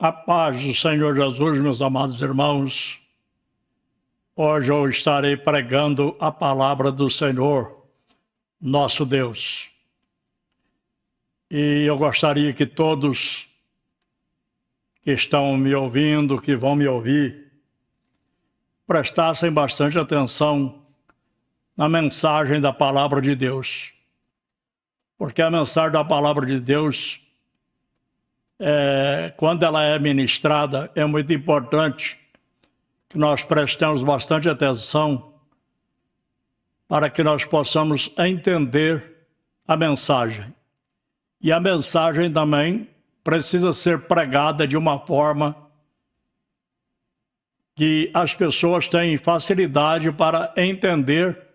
A paz do Senhor Jesus, meus amados irmãos. Hoje eu estarei pregando a palavra do Senhor, nosso Deus. E eu gostaria que todos que estão me ouvindo, que vão me ouvir, prestassem bastante atenção na mensagem da palavra de Deus. Porque a mensagem da palavra de Deus, quando ela é ministrada, é muito importante que nós prestemos bastante atenção para que nós possamos entender a mensagem. E a mensagem também precisa ser pregada de uma forma que as pessoas tenham facilidade para entender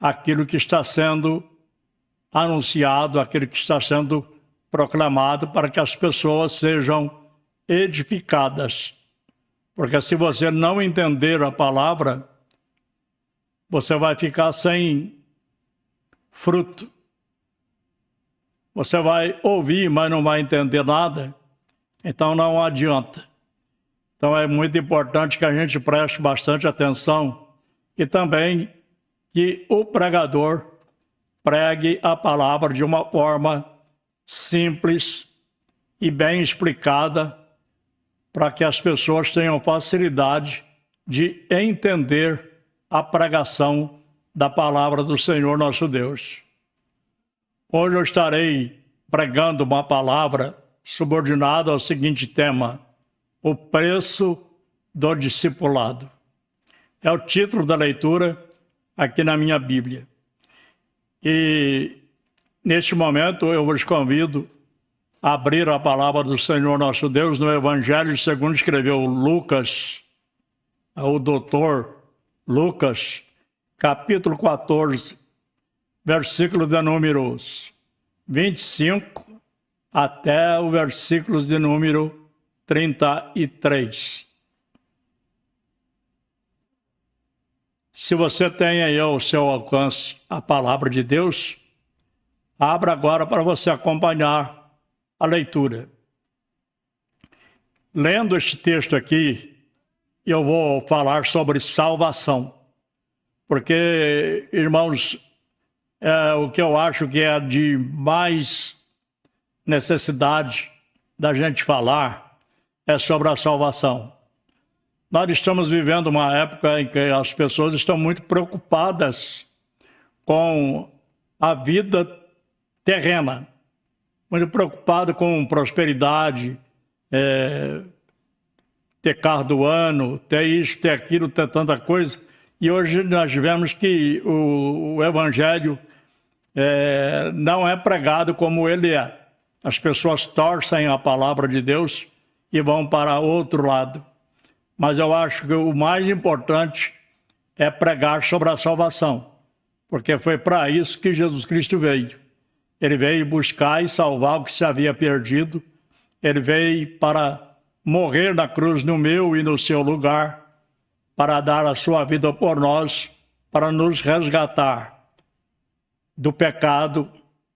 aquilo que está sendo anunciado, aquilo que está sendo proclamado, para que as pessoas sejam edificadas. Porque se você não entender a palavra, você vai ficar sem fruto. Você vai ouvir, mas não vai entender nada, então não adianta. Então é muito importante que a gente preste bastante atenção e também que o pregador pregue a palavra de uma forma simples e bem explicada, para que as pessoas tenham facilidade de entender a pregação da palavra do Senhor nosso Deus. Hoje eu estarei pregando uma palavra subordinada ao seguinte tema: o preço do discipulado. É o título da leitura aqui na minha Bíblia. E neste momento eu vos convido a abrir a palavra do Senhor nosso Deus no Evangelho segundo escreveu Lucas, o doutor Lucas, capítulo 14, versículo de números 25 até o versículo de número 33. Se você tem aí ao seu alcance a palavra de Deus, abra agora para você acompanhar a leitura. Lendo este texto aqui, eu vou falar sobre salvação. Porque, irmãos, o que eu acho que é de mais necessidade da gente falar é sobre a salvação. Nós estamos vivendo uma época em que as pessoas estão muito preocupadas com a vida terrena, muito preocupadas com prosperidade, ter carro do ano, ter isso, ter aquilo, ter tanta coisa. E hoje nós vemos que o Evangelho não é pregado como ele é. As pessoas torcem a palavra de Deus e vão para outro lado. Mas eu acho que o mais importante é pregar sobre a salvação, porque foi para isso que Jesus Cristo veio. Ele veio buscar e salvar o que se havia perdido. Ele veio para morrer na cruz no meu e no seu lugar, para dar a sua vida por nós, para nos resgatar do pecado,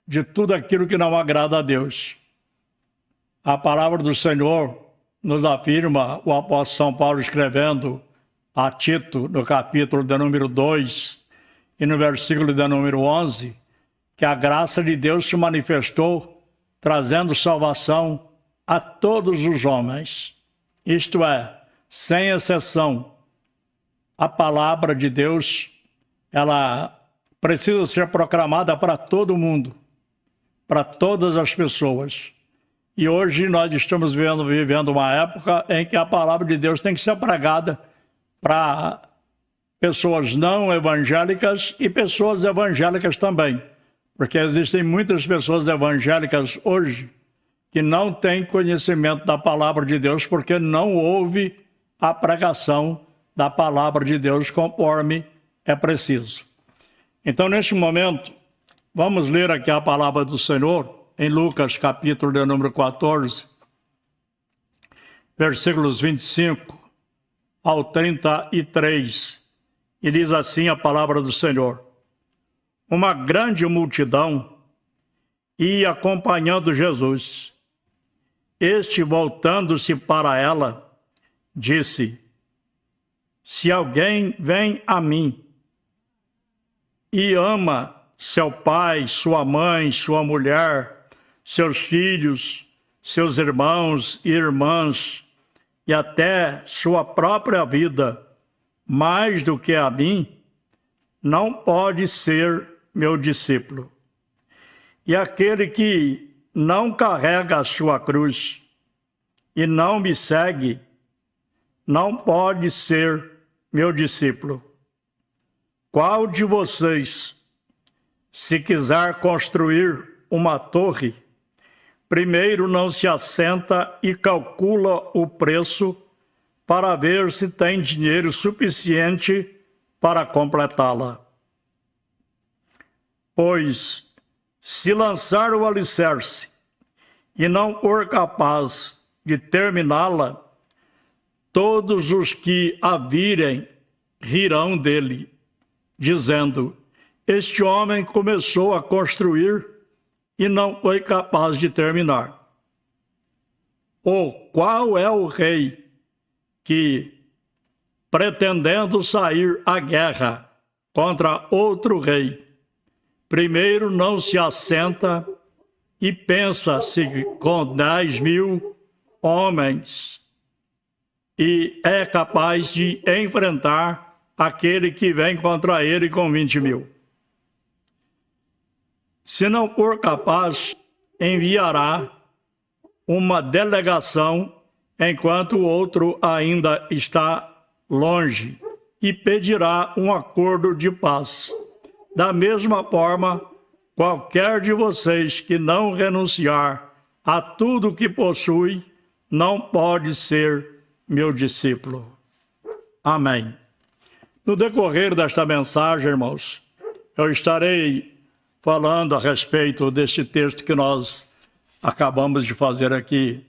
de tudo aquilo que não agrada a Deus. A palavra do Senhor nos afirma, o apóstolo São Paulo escrevendo a Tito, no capítulo de número 2 e no versículo de número 11, que a graça de Deus se manifestou trazendo salvação a todos os homens. Isto é, sem exceção, a palavra de Deus, ela precisa ser proclamada para todo mundo, para todas as pessoas. E hoje nós estamos vivendo uma época em que a palavra de Deus tem que ser pregada para pessoas não evangélicas e pessoas evangélicas também. Porque existem muitas pessoas evangélicas hoje que não têm conhecimento da palavra de Deus porque não ouve a pregação da palavra de Deus conforme é preciso. Então, neste momento, vamos ler aqui a palavra do Senhor em Lucas, capítulo de número 14, versículos 25 ao 33, e diz assim a palavra do Senhor: uma grande multidão ia acompanhando Jesus, Este, voltando-se para ela, disse: se alguém vem a mim e ama seu pai, sua mãe, sua mulher, seus filhos, seus irmãos e irmãs, e até sua própria vida, mais do que a mim, não pode ser meu discípulo. E aquele que não carrega a sua cruz e não me segue, não pode ser meu discípulo. Qual de vocês, se quiser construir uma torre, primeiro não se assenta e calcula o preço para ver se tem dinheiro suficiente para completá-la? Pois, se lançar o alicerce e não for capaz de terminá-la, todos os que a virem rirão dele, dizendo: este homem começou a construir e não foi capaz de terminar. Ou qual é o rei que, pretendendo sair à guerra contra outro rei, primeiro não se assenta e pensa se com 10.000 homens e é capaz de enfrentar aquele que vem contra ele com 20.000? Se não for capaz, enviará uma delegação enquanto o outro ainda está longe e pedirá um acordo de paz. Da mesma forma, qualquer de vocês que não renunciar a tudo que possui, não pode ser meu discípulo. Amém. No decorrer desta mensagem, irmãos, eu estarei falando a respeito deste texto que nós acabamos de fazer aqui,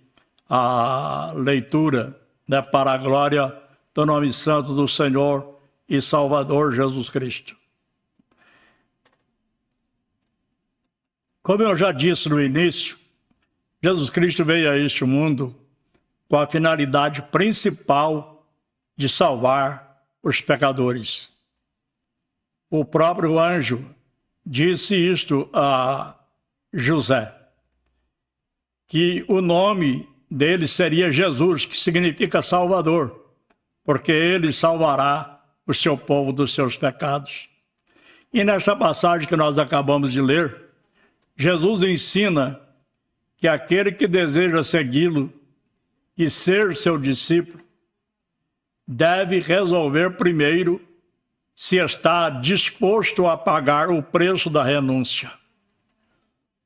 a leitura, né, para a glória do nome santo do Senhor e Salvador Jesus Cristo. Como eu já disse no início, Jesus Cristo veio a este mundo com a finalidade principal de salvar os pecadores. O próprio anjo disse isto a José, que o nome dele seria Jesus, que significa Salvador, porque ele salvará o seu povo dos seus pecados. E nesta passagem que nós acabamos de ler, Jesus ensina que aquele que deseja segui-lo e ser seu discípulo deve resolver primeiro se está disposto a pagar o preço da renúncia.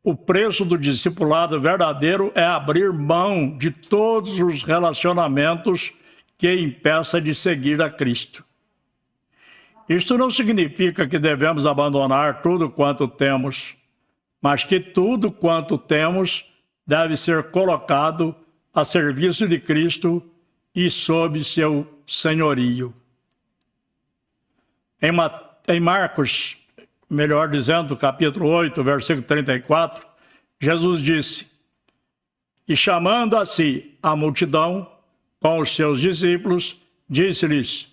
O preço do discipulado verdadeiro é abrir mão de todos os relacionamentos que impeça de seguir a Cristo. Isto não significa que devemos abandonar tudo quanto temos, mas que tudo quanto temos deve ser colocado a serviço de Cristo e sob seu senhorio. Em Marcos, melhor dizendo, capítulo 8, versículo 34, Jesus disse: e chamando a si a multidão com os seus discípulos, disse-lhes: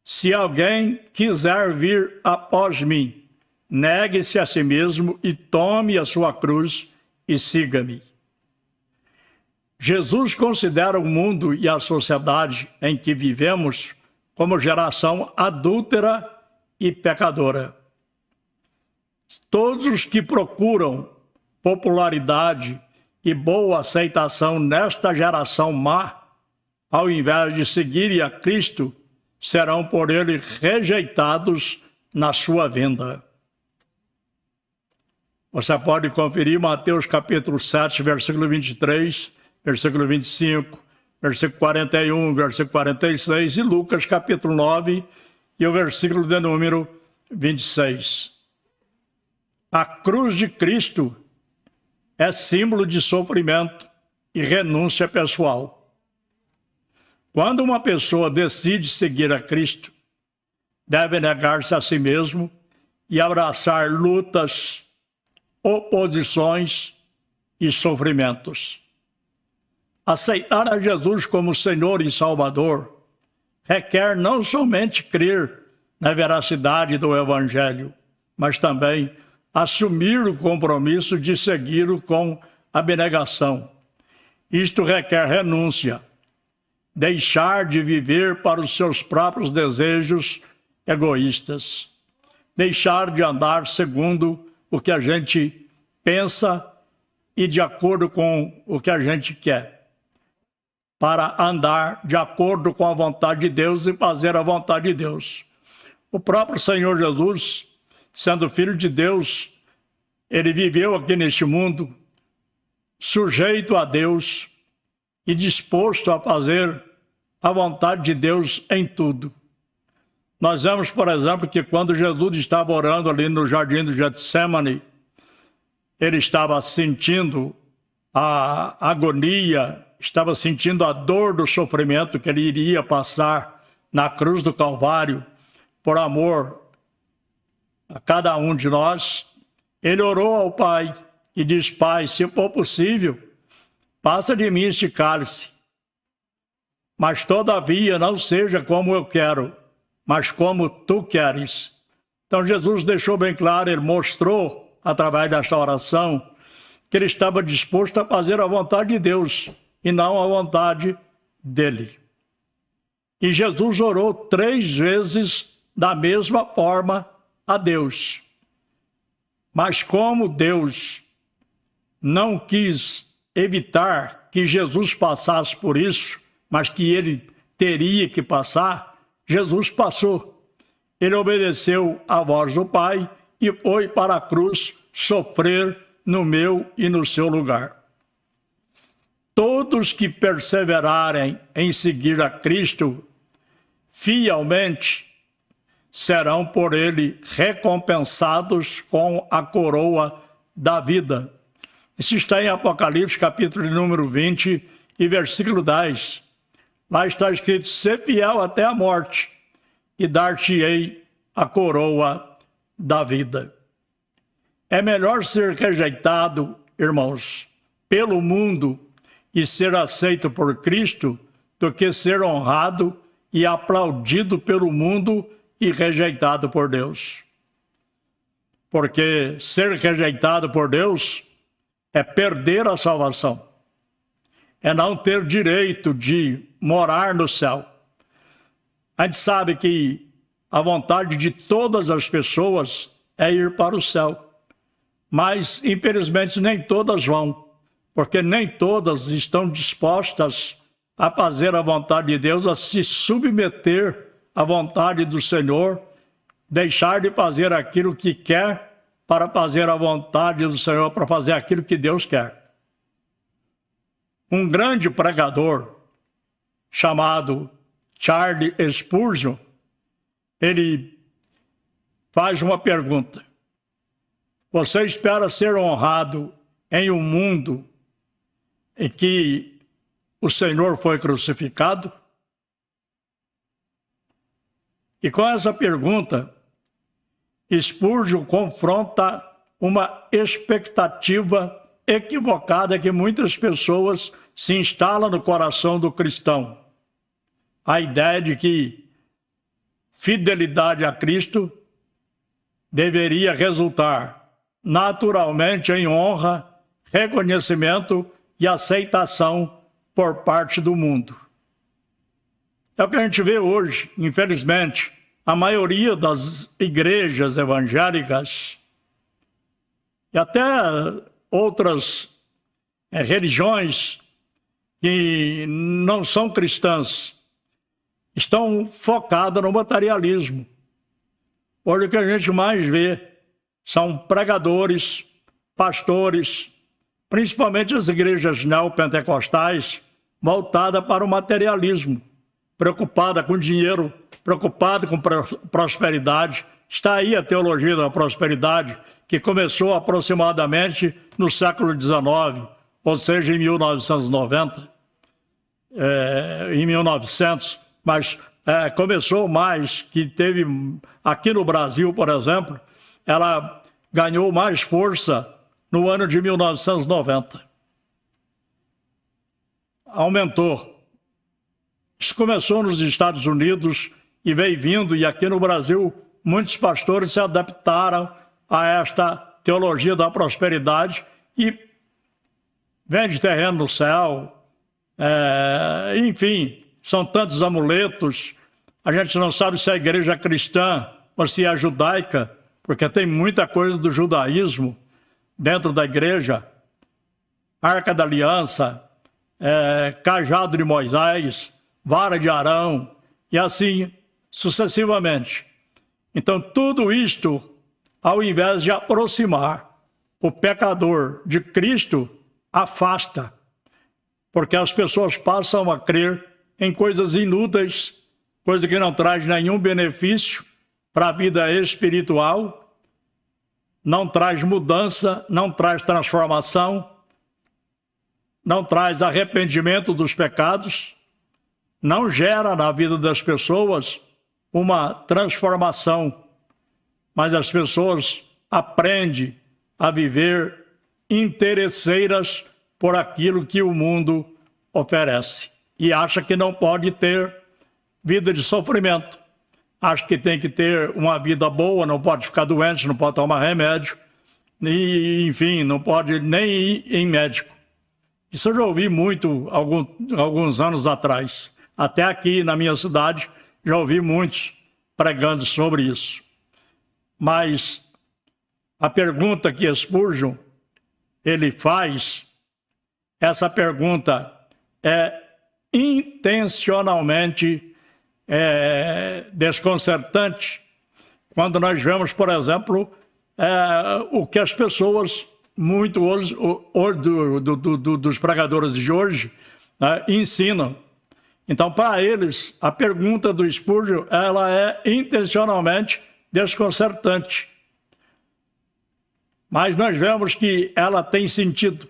se alguém quiser vir após mim, negue-se a si mesmo e tome a sua cruz e siga-me. Jesus considera o mundo e a sociedade em que vivemos como geração adúltera e pecadora. Todos os que procuram popularidade e boa aceitação nesta geração má, ao invés de seguirem a Cristo, serão por ele rejeitados na sua vinda. Você pode conferir Mateus capítulo 7, versículo 23, versículo 25, versículo 41, versículo 46 e Lucas capítulo 9 e o versículo de número 26. A cruz de Cristo é símbolo de sofrimento e renúncia pessoal. Quando uma pessoa decide seguir a Cristo, deve negar-se a si mesmo e abraçar lutas, oposições e sofrimentos. Aceitar a Jesus como Senhor e Salvador requer não somente crer na veracidade do Evangelho, mas também assumir o compromisso de segui-lo com abnegação. Isto requer renúncia, deixar de viver para os seus próprios desejos egoístas, deixar de andar segundo o que a gente pensa e de acordo com o que a gente quer, para andar de acordo com a vontade de Deus e fazer a vontade de Deus. O próprio Senhor Jesus, sendo Filho de Deus, ele viveu aqui neste mundo, sujeito a Deus e disposto a fazer a vontade de Deus em tudo. Nós vemos, por exemplo, que quando Jesus estava orando ali no jardim do Getsemane, ele estava sentindo a agonia, estava sentindo a dor do sofrimento que ele iria passar na cruz do Calvário, por amor a cada um de nós. Ele orou ao Pai e diz: Pai, se for possível, passa de mim este cálice, mas todavia não seja como eu quero, mas como tu queres. Então Jesus deixou bem claro, ele mostrou através desta oração que ele estava disposto a fazer a vontade de Deus e não a vontade dele. E Jesus orou 3 vezes da mesma forma a Deus. Mas como Deus não quis evitar que Jesus passasse por isso, mas que ele teria que passar, Jesus passou. Ele obedeceu à voz do Pai e foi para a cruz sofrer no meu e no seu lugar. Todos que perseverarem em seguir a Cristo fielmente serão por ele recompensados com a coroa da vida. Isso está em Apocalipse, capítulo número 20 e versículo 10. Lá está escrito: ser fiel até a morte e dar-te-ei a coroa da vida. É melhor ser rejeitado, irmãos, pelo mundo e ser aceito por Cristo do que ser honrado e aplaudido pelo mundo e rejeitado por Deus. Porque ser rejeitado por Deus é perder a salvação, é não ter direito de morar no céu. A gente sabe que a vontade de todas as pessoas é ir para o céu, mas infelizmente nem todas vão, porque nem todas estão dispostas a fazer a vontade de Deus, a se submeter à vontade do Senhor, deixar de fazer aquilo que quer para fazer a vontade do Senhor, para fazer aquilo que Deus quer. Um grande pregador chamado Charles Spurgeon, ele faz uma pergunta: você espera ser honrado em um mundo em que o Senhor foi crucificado? E com essa pergunta, Spurgeon confronta uma expectativa equivocada que muitas pessoas se instalam no coração do cristão. A ideia de que fidelidade a Cristo deveria resultar naturalmente em honra, reconhecimento e aceitação por parte do mundo. É o que a gente vê hoje, infelizmente. A maioria das igrejas evangélicas e até outras religiões que não são cristãs estão focadas no materialismo. Hoje o que a gente mais vê são pregadores, pastores, principalmente as igrejas neopentecostais, voltadas para o materialismo, preocupada com dinheiro, preocupada com prosperidade. Está aí a teologia da prosperidade, que começou aproximadamente no século XIX, ou seja, em 1990, em 1900, mas começou mais, que teve, aqui no Brasil, por exemplo, ela ganhou mais força no ano de 1990. aumentou. Isso começou nos Estados Unidos e veio vindo, e aqui no Brasil muitos pastores se adaptaram a esta teologia da prosperidade e vende terreno no céu, enfim, são tantos amuletos. A gente não sabe se é a igreja é cristã ou se é judaica, porque tem muita coisa do judaísmo dentro da igreja. Arca da Aliança, cajado de Moisés, vara de Arão, e assim sucessivamente. Então, tudo isto, ao invés de aproximar o pecador de Cristo, afasta, porque as pessoas passam a crer em coisas inúteis, coisa que não traz nenhum benefício para a vida espiritual, não traz mudança, não traz transformação, não traz arrependimento dos pecados, não gera na vida das pessoas uma transformação, mas as pessoas aprendem a viver interesseiras por aquilo que o mundo oferece e acha que não pode ter vida de sofrimento, acha que tem que ter uma vida boa, não pode ficar doente, não pode tomar remédio, e, enfim, não pode nem ir em médico. Isso eu já ouvi muito alguns anos atrás. Até aqui na minha cidade já ouvi muitos pregando sobre isso. Mas a pergunta que Spurgeon ele faz, essa pergunta é intencionalmente desconcertante quando nós vemos, por exemplo, o que as pessoas, muito hoje, dos pregadores de hoje, ensinam. Então, para eles, a pergunta do Spurgeon, ela é intencionalmente desconcertante. Mas nós vemos que ela tem sentido,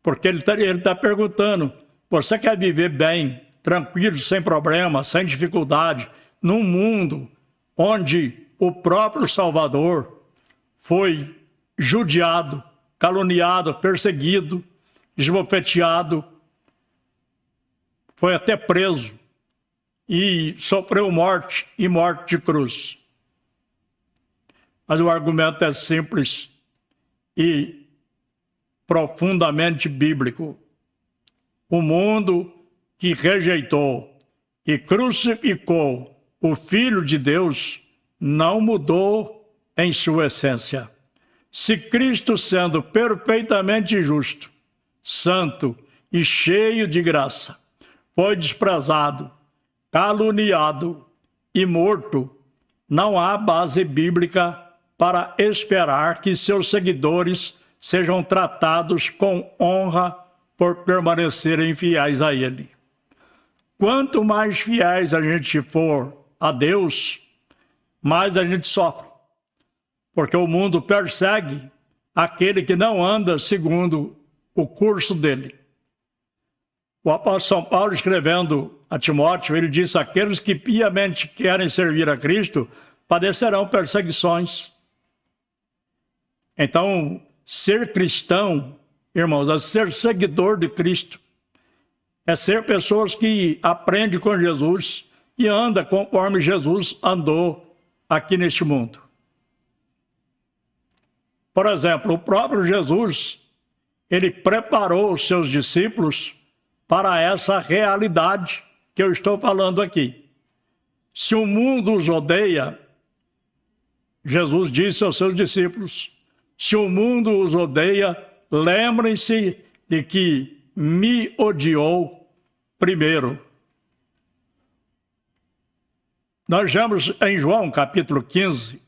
porque ele está perguntando, você quer viver bem, tranquilo, sem problema, sem dificuldade, num mundo onde o próprio Salvador foi judiado, caluniado, perseguido, esbofeteado, foi até preso e sofreu morte e morte de cruz. Mas o argumento é simples e profundamente bíblico. O mundo que rejeitou e crucificou o Filho de Deus não mudou em sua essência. Se Cristo, sendo perfeitamente justo, santo e cheio de graça, foi desprezado, caluniado e morto, não há base bíblica para esperar que seus seguidores sejam tratados com honra por permanecerem fiéis a Ele. Quanto mais fiéis a gente for a Deus, mais a gente sofre, porque o mundo persegue aquele que não anda segundo o curso dele. O apóstolo São Paulo, escrevendo a Timóteo, ele disse: aqueles que piamente querem servir a Cristo padecerão perseguições. Então, ser cristão, irmãos, é ser seguidor de Cristo, é ser pessoas que aprendem com Jesus e andam conforme Jesus andou aqui neste mundo. Por exemplo, o próprio Jesus, ele preparou os seus discípulos para essa realidade que eu estou falando aqui. Se o mundo os odeia, Jesus disse aos seus discípulos, se o mundo os odeia, lembrem-se de que me odiou primeiro. Nós vemos em João capítulo 15,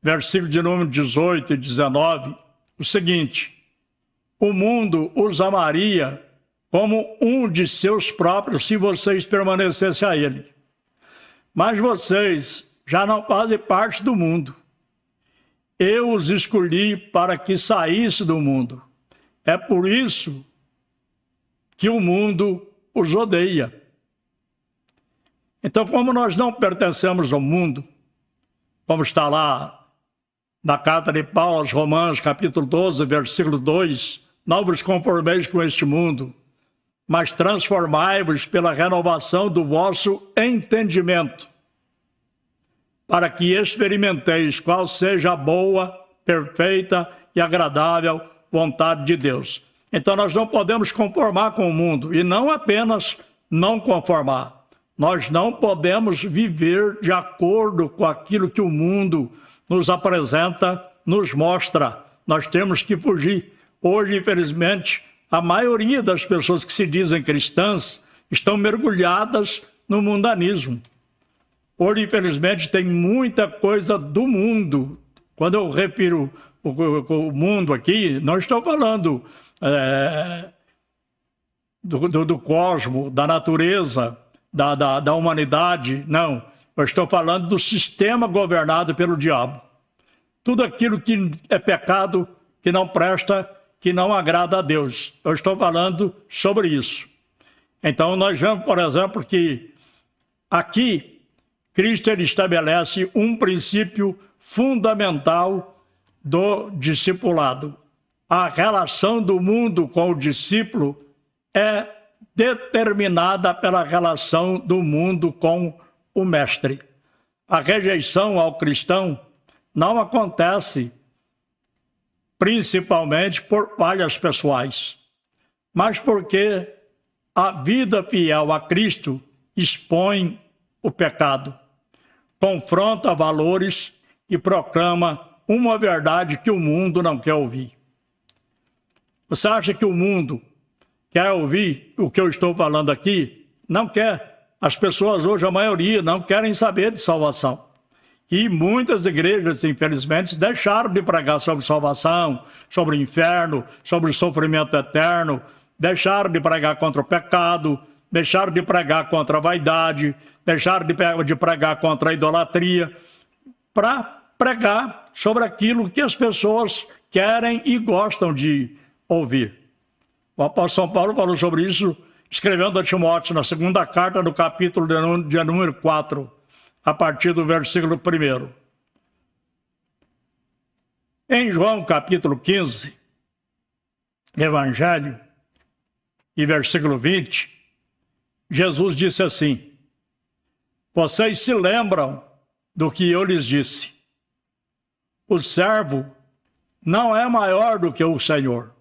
versículo de número 18 e 19, o seguinte: o mundo os amaria como um de seus próprios se vocês permanecessem a ele. Mas vocês já não fazem parte do mundo. Eu os escolhi para que saísse do mundo. É por isso que o mundo os odeia. Então, como nós não pertencemos ao mundo, como está lá na carta de Paulo aos Romanos, capítulo 12, versículo 2, não vos conformeis com este mundo, mas transformai-vos pela renovação do vosso entendimento, para que experimenteis qual seja a boa, perfeita e agradável vontade de Deus. Então nós não podemos conformar com o mundo, e não apenas não conformar. Nós não podemos viver de acordo com aquilo que o mundo nos apresenta, nos mostra. Nós temos que fugir. Hoje, infelizmente, a maioria das pessoas que se dizem cristãs estão mergulhadas no mundanismo. Hoje, infelizmente, tem muita coisa do mundo. Quando eu refiro o mundo aqui, não estou falando do cosmos, da natureza, da humanidade, não. Eu estou falando do sistema governado pelo diabo. Tudo aquilo que é pecado, que não presta, que não agrada a Deus. Eu estou falando sobre isso. Então, nós vemos, por exemplo, que aqui Cristo ele estabelece um princípio fundamental do discipulado. A relação do mundo com o discípulo é determinada pela relação do mundo com o mestre. A rejeição ao cristão não acontece principalmente por falhas pessoais, mas porque a vida fiel a Cristo expõe o pecado, confronta valores e proclama uma verdade que o mundo não quer ouvir. Você acha que o mundo quer ouvir o que eu estou falando aqui? Não quer. As pessoas hoje, a maioria, não querem saber de salvação. E muitas igrejas, infelizmente, deixaram de pregar sobre salvação, sobre o inferno, sobre o sofrimento eterno, deixaram de pregar contra o pecado, deixaram de pregar contra a vaidade, deixaram de pregar contra a idolatria, para pregar sobre aquilo que as pessoas querem e gostam de ouvir. O apóstolo São Paulo falou sobre isso, escrevendo a Timóteo, na segunda carta, no capítulo de número 4, a partir do versículo 1. Em João, capítulo 15, Evangelho, e versículo 20, Jesus disse assim: vocês se lembram do que eu lhes disse. O servo não é maior do que o Senhor.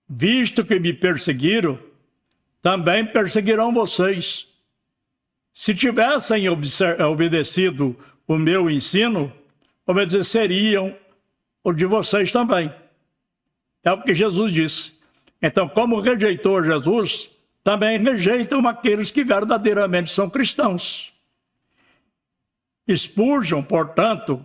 Visto que me perseguiram, também perseguirão vocês. Se tivessem obedecido o meu ensino, obedeceriam o de vocês também. É o que Jesus disse. Então, como rejeitou Jesus, também rejeitam aqueles que verdadeiramente são cristãos. Spurgeon, portanto,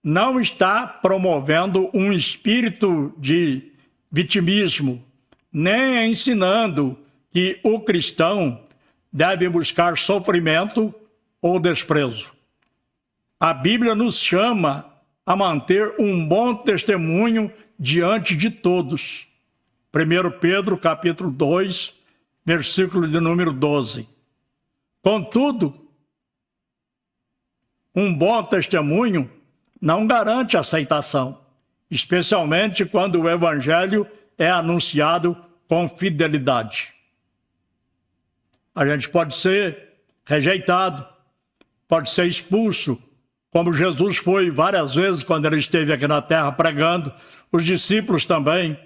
não está promovendo um espírito de vitimismo, nem ensinando que o cristão deve buscar sofrimento ou desprezo. A Bíblia nos chama a manter um bom testemunho diante de todos. 1 Pedro, capítulo 2, versículo de número 12. Contudo, um bom testemunho não garante aceitação, especialmente quando o evangelho é anunciado com fidelidade. A gente pode ser rejeitado, pode ser expulso, como Jesus foi várias vezes quando ele esteve aqui na terra pregando. Os discípulos também,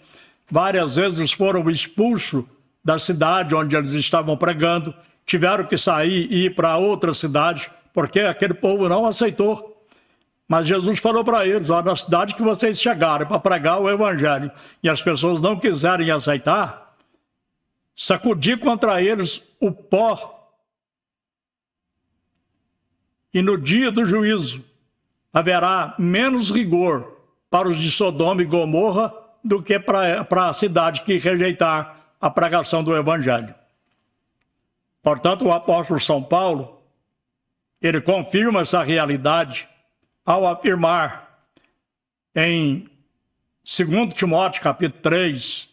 várias vezes foram expulsos da cidade onde eles estavam pregando, tiveram que sair e ir para outra cidade, porque aquele povo não aceitou. Mas Jesus falou para eles: na cidade que vocês chegaram para pregar o evangelho e as pessoas não quiserem aceitar, sacudir contra eles o pó. E no dia do juízo haverá menos rigor para os de Sodoma e Gomorra do que para a cidade que rejeitar a pregação do evangelho. Portanto, o apóstolo São Paulo, ele confirma essa realidade ao afirmar em 2 Timóteo, capítulo 3,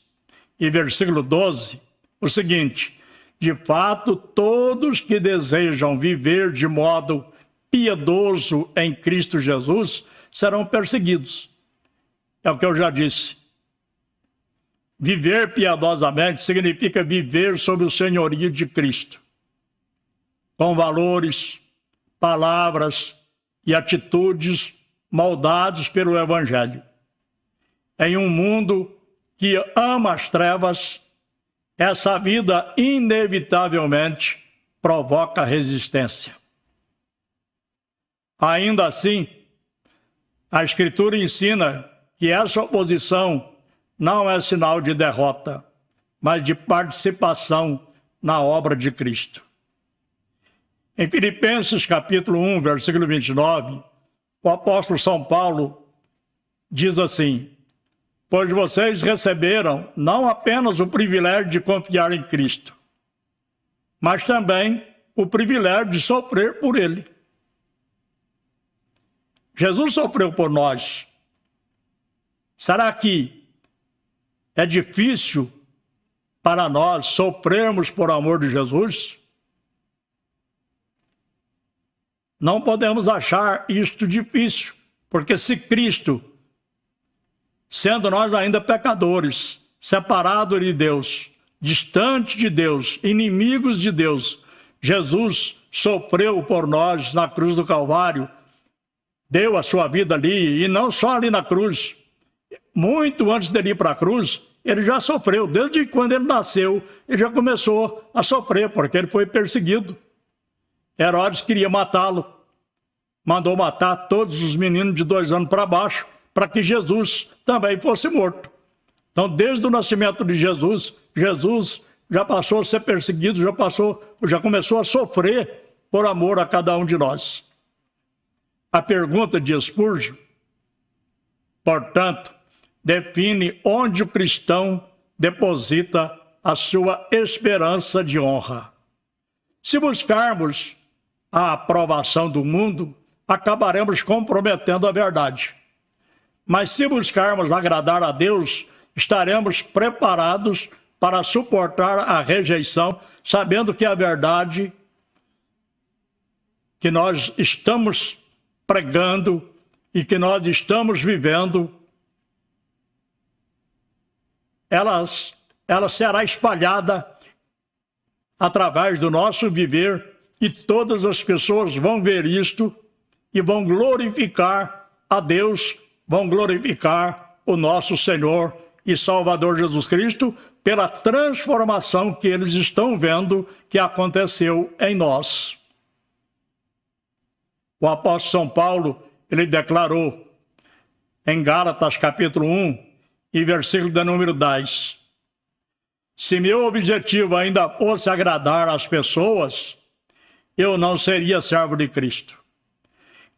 e versículo 12, o seguinte: de fato, todos que desejam viver de modo piedoso em Cristo Jesus serão perseguidos. É o que eu já disse. Viver piedosamente significa viver sob o senhorio de Cristo, com valores, palavras e atitudes moldados pelo Evangelho. Em um mundo que ama as trevas, essa vida inevitavelmente provoca resistência. Ainda assim, a Escritura ensina que essa oposição não é sinal de derrota, mas de participação na obra de Cristo. Em Filipenses capítulo 1, versículo 29, o apóstolo São Paulo diz assim: pois vocês receberam não apenas o privilégio de confiar em Cristo, mas também o privilégio de sofrer por Ele. Jesus sofreu por nós. Será que é difícil para nós sofrermos por amor de Jesus? Não podemos achar isto difícil, porque se Cristo, sendo nós ainda pecadores, separados de Deus, distantes de Deus, inimigos de Deus, Jesus sofreu por nós na cruz do Calvário, deu a sua vida ali, e não só ali na cruz. Muito antes dele ir para a cruz, ele já sofreu. Desde quando ele nasceu, ele já começou a sofrer, porque ele foi perseguido. Herodes queria matá-lo. Mandou matar todos os meninos de 2 anos para baixo, para que Jesus também fosse morto. Então, desde o nascimento de Jesus, Jesus já passou a ser perseguido, já começou a sofrer por amor a cada um de nós. A pergunta de Spurgeon, portanto, define onde o cristão deposita a sua esperança de honra. Se buscarmos a aprovação do mundo, acabaremos comprometendo a verdade. Mas se buscarmos agradar a Deus, estaremos preparados para suportar a rejeição, sabendo que a verdade que nós estamos pregando e que nós estamos vivendo, ela será espalhada através do nosso viver, e todas as pessoas vão ver isto e vão glorificar a Deus, vão glorificar o nosso Senhor e Salvador Jesus Cristo pela transformação que eles estão vendo que aconteceu em nós. O apóstolo São Paulo, ele declarou em Gálatas capítulo 1 e versículo de número 10: se meu objetivo ainda fosse agradar as pessoas, eu não seria servo de Cristo.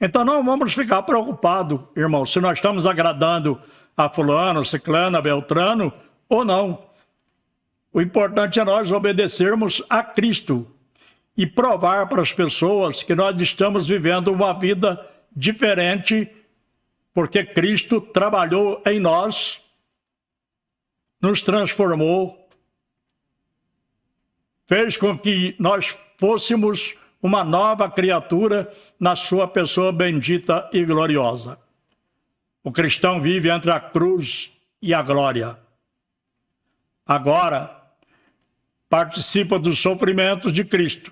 Então não vamos ficar preocupados, irmãos, se nós estamos agradando a fulano, ciclano, a beltrano ou não. O importante é nós obedecermos a Cristo e provar para as pessoas que nós estamos vivendo uma vida diferente, porque Cristo trabalhou em nós, nos transformou, fez com que nós fôssemos uma nova criatura na sua pessoa bendita e gloriosa. O cristão vive entre a cruz e a glória. Agora, participa dos sofrimentos de Cristo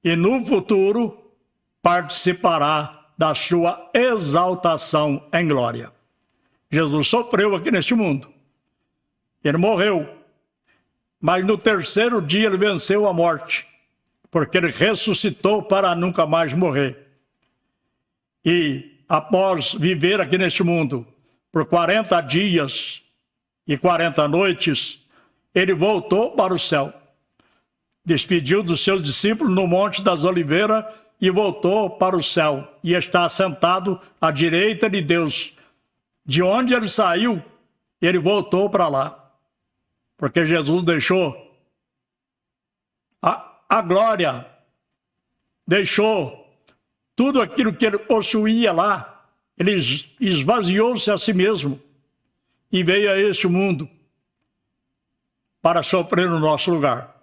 e no futuro participará da sua exaltação em glória. Jesus sofreu aqui neste mundo. Ele morreu, mas no 3º dia ele venceu a morte, porque ele ressuscitou para nunca mais morrer. E após viver aqui neste mundo por 40 dias e 40 noites, ele voltou para o céu. Despediu dos seus discípulos no Monte das Oliveiras e voltou para o céu. E está sentado à direita de Deus. De onde ele saiu, ele voltou para lá. Porque Jesus deixou a glória, deixou tudo aquilo que ele possuía lá, ele esvaziou-se a si mesmo e veio a este mundo para sofrer no nosso lugar.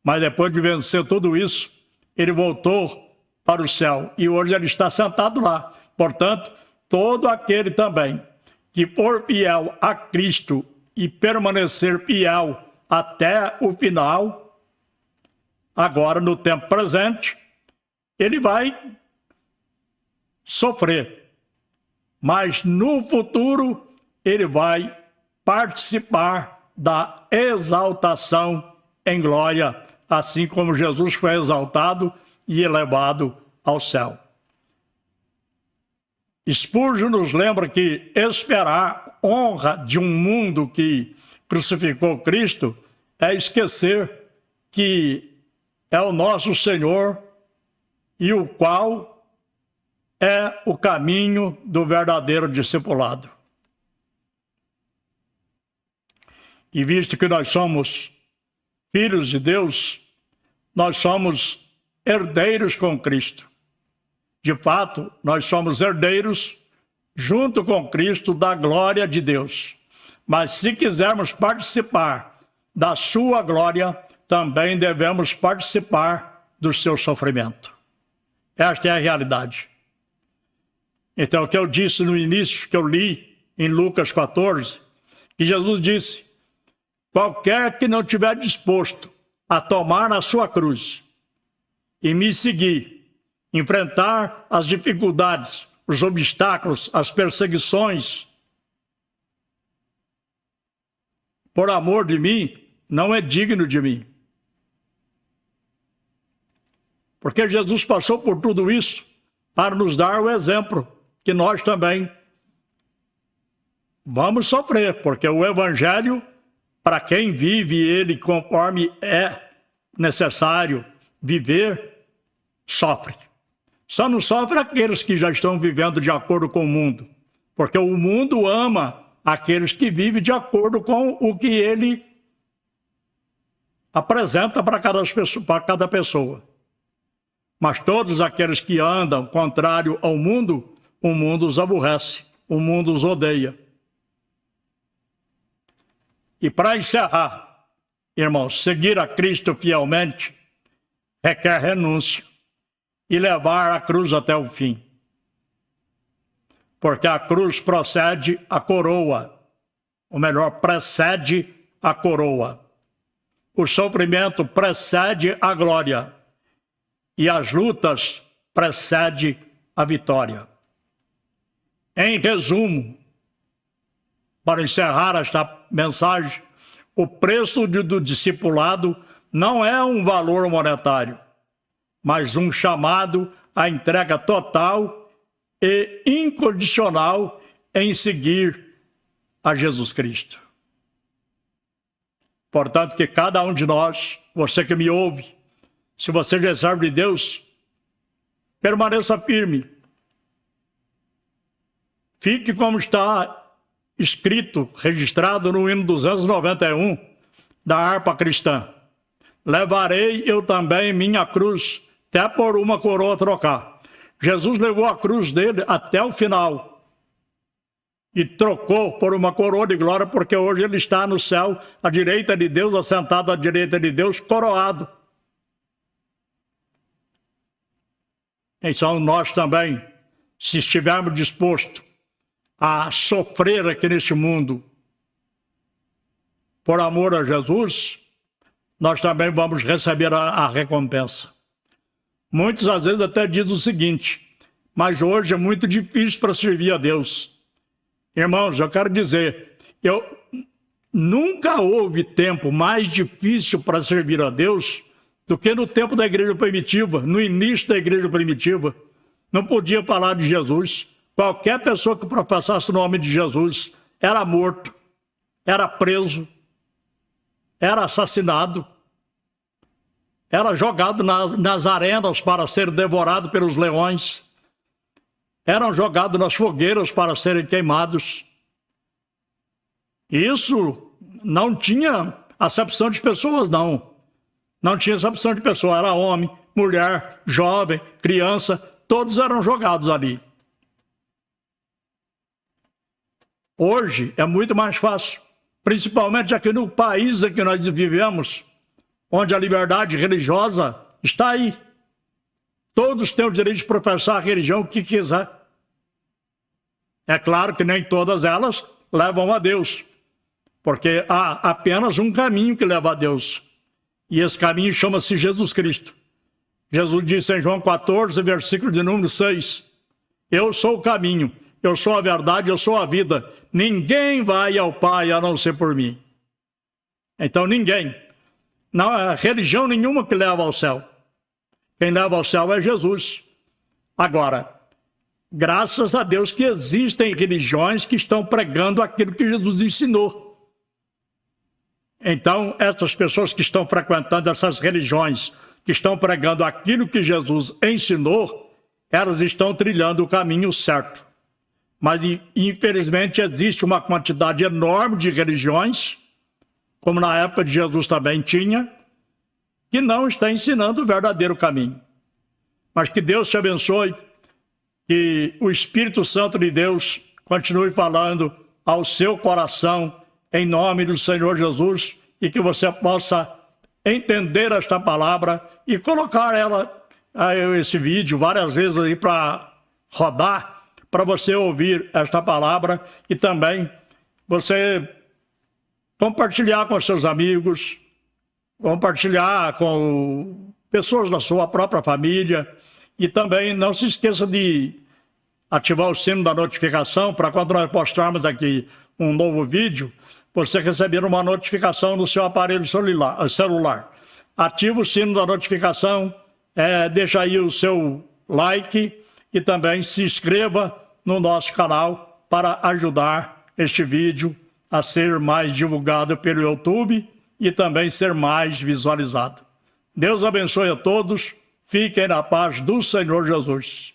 Mas depois de vencer tudo isso, ele voltou para o céu e hoje ele está sentado lá. Portanto, todo aquele também que for fiel a Cristo e permanecer fiel até o final, agora no tempo presente, ele vai sofrer. Mas no futuro, ele vai participar da exaltação em glória, assim como Jesus foi exaltado e elevado ao céu. Spurgeon nos lembra que esperar honra de um mundo que crucificou Cristo é esquecer que é o nosso Senhor e o qual é o caminho do verdadeiro discipulado. E visto que nós somos filhos de Deus, nós somos herdeiros com Cristo. De fato, nós somos herdeiros junto com Cristo da glória de Deus. Mas se quisermos participar da sua glória, também devemos participar do seu sofrimento. Esta é a realidade. Então, o que eu disse no início, que eu li em Lucas 14, que Jesus disse: qualquer que não estiver disposto a tomar a sua cruz e me seguir, enfrentar as dificuldades, os obstáculos, as perseguições, por amor de mim, não é digno de mim. Porque Jesus passou por tudo isso para nos dar o exemplo que nós também vamos sofrer, porque o Evangelho, para quem vive ele conforme é necessário viver, sofre. Só não sofre aqueles que já estão vivendo de acordo com o mundo, porque o mundo ama aqueles que vivem de acordo com o que ele apresenta para cada pessoa. Mas todos aqueles que andam contrário ao mundo, o mundo os aborrece, o mundo os odeia. E para encerrar, irmãos, seguir a Cristo fielmente requer renúncia e levar a cruz até o fim. Porque a cruz precede a coroa, ou melhor, precede a coroa. O sofrimento precede a glória e as lutas precedem a vitória. Em resumo, para encerrar esta mensagem, o preço do discipulado não é um valor monetário, mas um chamado à entrega total e incondicional em seguir a Jesus Cristo. Portanto, que cada um de nós, você que me ouve, se você já é servo de Deus, permaneça firme. Fique como está escrito, registrado no hino 291 da harpa cristã. Levarei eu também minha cruz, até por uma coroa trocar. Jesus levou a cruz dele até o final e trocou por uma coroa de glória, porque hoje ele está no céu, à direita de Deus, assentado à direita de Deus, coroado. Então nós também, se estivermos dispostos a sofrer aqui neste mundo por amor a Jesus, nós também vamos receber a recompensa. Muitos às vezes até dizem o seguinte: mas hoje é muito difícil para servir a Deus. Irmãos, eu quero dizer, nunca houve tempo mais difícil para servir a Deus do que no tempo da igreja primitiva, no início da igreja primitiva. Não podia falar de Jesus. Qualquer pessoa que professasse o nome de Jesus era morto, era preso, era assassinado, era jogado nas arenas para ser devorado pelos leões, eram jogados nas fogueiras para serem queimados. Isso não tinha acepção de pessoas, não. Não tinha acepção de pessoa, era homem, mulher, jovem, criança, todos eram jogados ali. Hoje é muito mais fácil, principalmente aqui no país em que nós vivemos, onde a liberdade religiosa está aí. Todos têm o direito de professar a religião que quiser. É claro que nem todas elas levam a Deus, porque há apenas um caminho que leva a Deus. E esse caminho chama-se Jesus Cristo. Jesus disse em João 14, versículo de número 6, eu sou o caminho, eu sou a verdade, eu sou a vida. Ninguém vai ao Pai a não ser por mim. Então ninguém. Não há religião nenhuma que leva ao céu. Quem leva ao céu é Jesus. Agora, graças a Deus que existem religiões que estão pregando aquilo que Jesus ensinou. Então, essas pessoas que estão frequentando essas religiões, que estão pregando aquilo que Jesus ensinou, elas estão trilhando o caminho certo. Mas, infelizmente, existe uma quantidade enorme de religiões, como na época de Jesus também tinha, que não está ensinando o verdadeiro caminho. Mas que Deus te abençoe, que o Espírito Santo de Deus continue falando ao seu coração, em nome do Senhor Jesus, e que você possa entender esta palavra e colocar esse vídeo várias vezes aí para rodar, para você ouvir esta palavra e também você compartilhar com seus amigos, compartilhar com pessoas da sua própria família e também não se esqueça de ativar o sino da notificação para quando nós postarmos aqui um novo vídeo, você receber uma notificação no seu aparelho celular. Ativa o sino da notificação, deixa aí o seu like e também se inscreva no nosso canal para ajudar este vídeo a ser mais divulgado pelo YouTube e também ser mais visualizado. Deus abençoe a todos, fiquem na paz do Senhor Jesus.